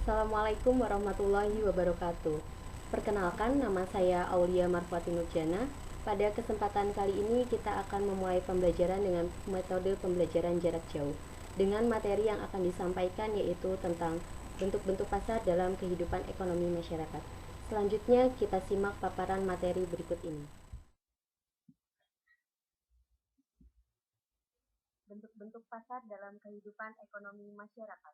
Assalamualaikum warahmatullahi wabarakatuh. Perkenalkan, nama saya Aulia Marfati Nurjana. Pada kesempatan kali ini kita akan memulai pembelajaran dengan metode pembelajaran jarak jauh dengan materi yang akan disampaikan yaitu tentang bentuk-bentuk pasar dalam kehidupan ekonomi masyarakat. Selanjutnya kita simak paparan materi berikut ini. Bentuk-bentuk pasar dalam kehidupan ekonomi masyarakat.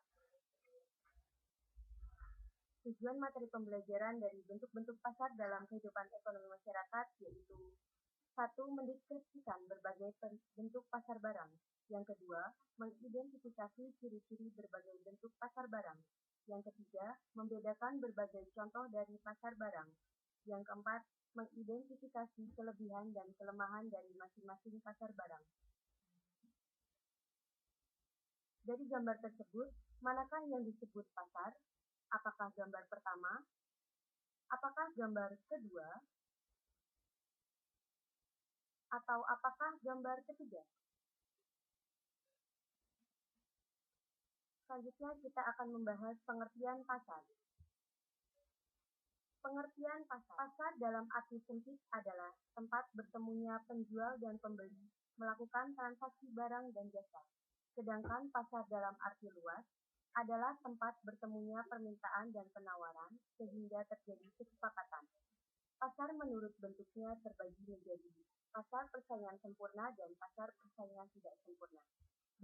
Tujuan materi pembelajaran dari bentuk-bentuk pasar dalam kehidupan ekonomi masyarakat yaitu: 1. Mendeskripsikan berbagai bentuk pasar barang. Yang kedua, mengidentifikasi ciri-ciri berbagai bentuk pasar barang. Yang ketiga, membedakan berbagai contoh dari pasar barang. Yang keempat, mengidentifikasi kelebihan dan kelemahan dari masing-masing pasar barang. Dari gambar tersebut, manakah yang disebut pasar? Apakah gambar pertama? Apakah gambar kedua? Atau apakah gambar ketiga? Selanjutnya kita akan membahas pengertian pasar. Pengertian pasar. Pasar dalam arti sempit adalah tempat bertemunya penjual dan pembeli melakukan transaksi barang dan jasa. Sedangkan pasar dalam arti luas adalah tempat bertemunya permintaan dan penawaran sehingga terjadi kesepakatan. Pasar menurut bentuknya terbagi menjadi pasar persaingan sempurna dan pasar persaingan tidak sempurna.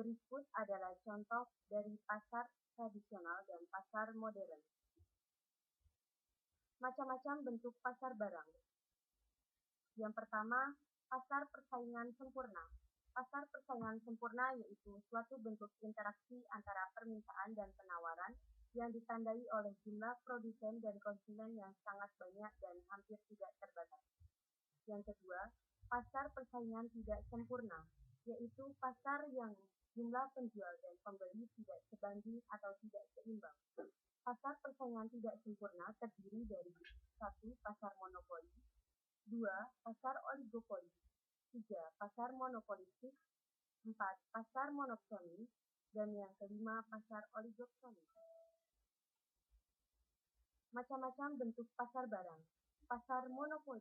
Berikut adalah contoh dari pasar tradisional dan pasar modern. Macam-macam bentuk pasar barang. Yang pertama, pasar persaingan sempurna. Pasar persaingan sempurna yaitu suatu bentuk interaksi antara permintaan dan penawaran yang ditandai oleh jumlah produsen dan konsumen yang sangat banyak dan hampir tidak terbatas. Yang kedua, pasar persaingan tidak sempurna, yaitu pasar yang jumlah penjual dan pembeli tidak sebanding atau tidak seimbang. Pasar persaingan tidak sempurna terdiri dari 1. Pasar monopoli, 2. Pasar oligopoli, 3. Pasar monopolistik, 4. Pasar monopsoni, dan yang kelima pasar oligopsoni. Macam-macam bentuk pasar barang. Pasar monopoli.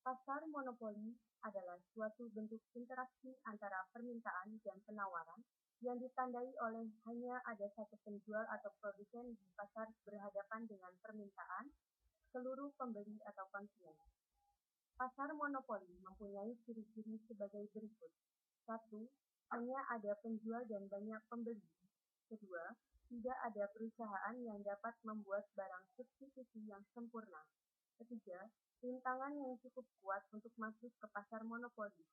Pasar monopoli adalah suatu bentuk interaksi antara permintaan dan penawaran yang ditandai oleh hanya ada satu penjual atau produsen di pasar berhadapan dengan permintaan seluruh pembeli atau konsumen. Pasar monopoli mempunyai ciri-ciri sebagai berikut. 1. Hanya ada penjual dan banyak pembeli. Kedua, tidak ada perusahaan yang dapat membuat barang substitusi yang sempurna. Ketiga, rintangan yang cukup kuat untuk masuk ke pasar monopoli.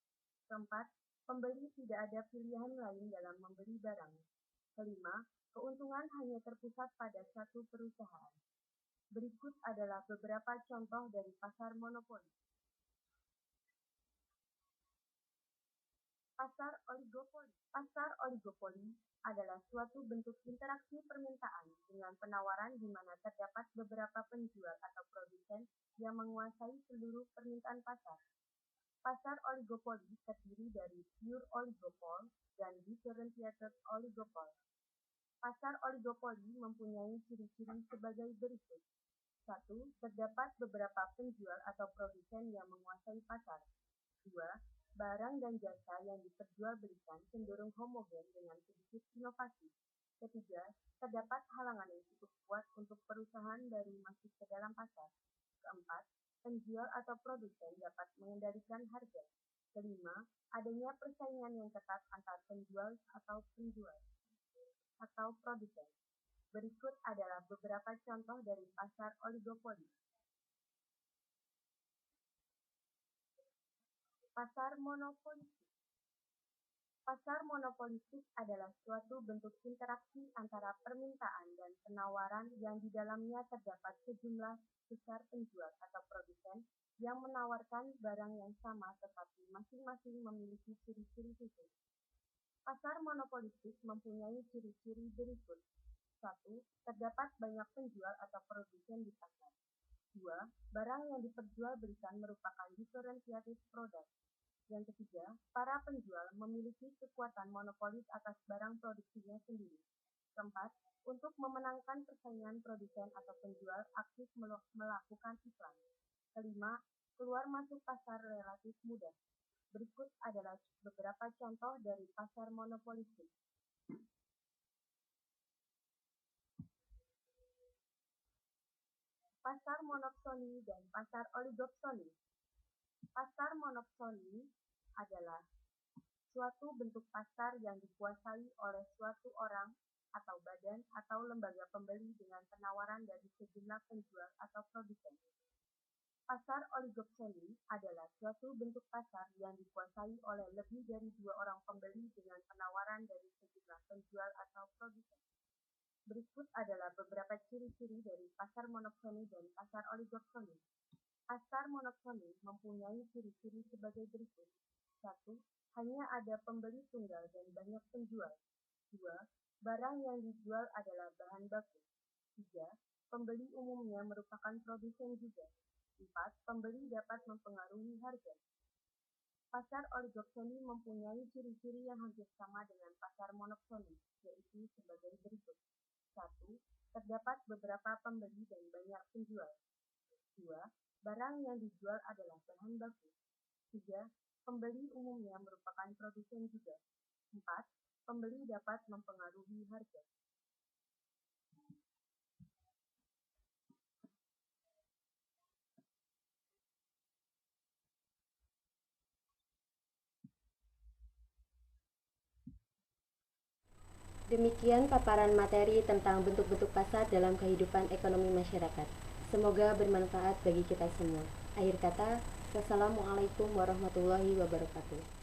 Keempat, pembeli tidak ada pilihan lain dalam membeli barang. Kelima, keuntungan hanya terpusat pada satu perusahaan. Berikut adalah beberapa contoh dari pasar monopoli. Pasar oligopoli. Pasar oligopoli adalah suatu bentuk interaksi permintaan dengan penawaran di mana terdapat beberapa penjual atau produsen yang menguasai seluruh permintaan pasar. Pasar oligopoli terdiri dari pure oligopol dan differentiated oligopol. Pasar oligopoli mempunyai ciri-ciri sebagai berikut. 1. Terdapat beberapa penjual atau produsen yang menguasai pasar. 2. Barang dan jasa yang diperjualbelikan cenderung homogen dengan sedikit inovasi. Ketiga, terdapat halangan yang cukup kuat untuk perusahaan baru masuk ke dalam pasar. Keempat, penjual atau produsen dapat mengendalikan harga. Kelima, adanya persaingan yang ketat antar penjual atau produsen. Berikut adalah beberapa contoh dari pasar oligopoli. Pasar monopolistik. Pasar monopolistik adalah suatu bentuk interaksi antara permintaan dan penawaran yang di dalamnya terdapat sejumlah besar penjual atau produsen yang menawarkan barang yang sama tetapi masing-masing memiliki ciri-ciri khusus. Pasar monopolistik mempunyai ciri-ciri berikut. 1. Terdapat banyak penjual atau produsen di pasar. 2. Barang yang diperjualbelikan merupakan differentiated product. Yang ketiga, para penjual memiliki kekuatan monopolis atas barang produksinya sendiri. Keempat, Untuk memenangkan persaingan, produsen atau penjual aktif melakukan iklan. Kelima, keluar masuk pasar relatif mudah. Berikut adalah beberapa contoh dari pasar monopolistik. Pasar monopsoni dan pasar oligopsoni. Pasar monopsoni adalah suatu bentuk pasar yang dikuasai oleh suatu orang atau badan atau lembaga pembeli dengan penawaran dari sejumlah penjual atau produsen. Pasar oligopsoni adalah suatu bentuk pasar yang dikuasai oleh lebih dari dua orang pembeli dengan penawaran dari sejumlah penjual atau produsen. Berikut adalah beberapa ciri-ciri dari pasar monopsoni dan pasar oligopsoni. Pasar monopsoni mempunyai ciri-ciri sebagai berikut. 1. Hanya ada pembeli tunggal dan banyak penjual. 2. Barang yang dijual adalah bahan baku. 3. Pembeli umumnya merupakan produsen juga. 4. Pembeli dapat mempengaruhi harga. Pasar oligopsoni mempunyai ciri-ciri yang hampir sama dengan pasar monopsoni, yaitu sebagai berikut. 1. Terdapat beberapa pembeli dan banyak penjual. 2. Barang yang dijual adalah bahan baku. 3. Pembeli umumnya merupakan produsen juga. 4. Pembeli dapat mempengaruhi harga. Demikian paparan materi tentang bentuk-bentuk pasar dalam kehidupan ekonomi masyarakat. Semoga bermanfaat bagi kita semua. Akhir kata, wassalamualaikum warahmatullahi wabarakatuh.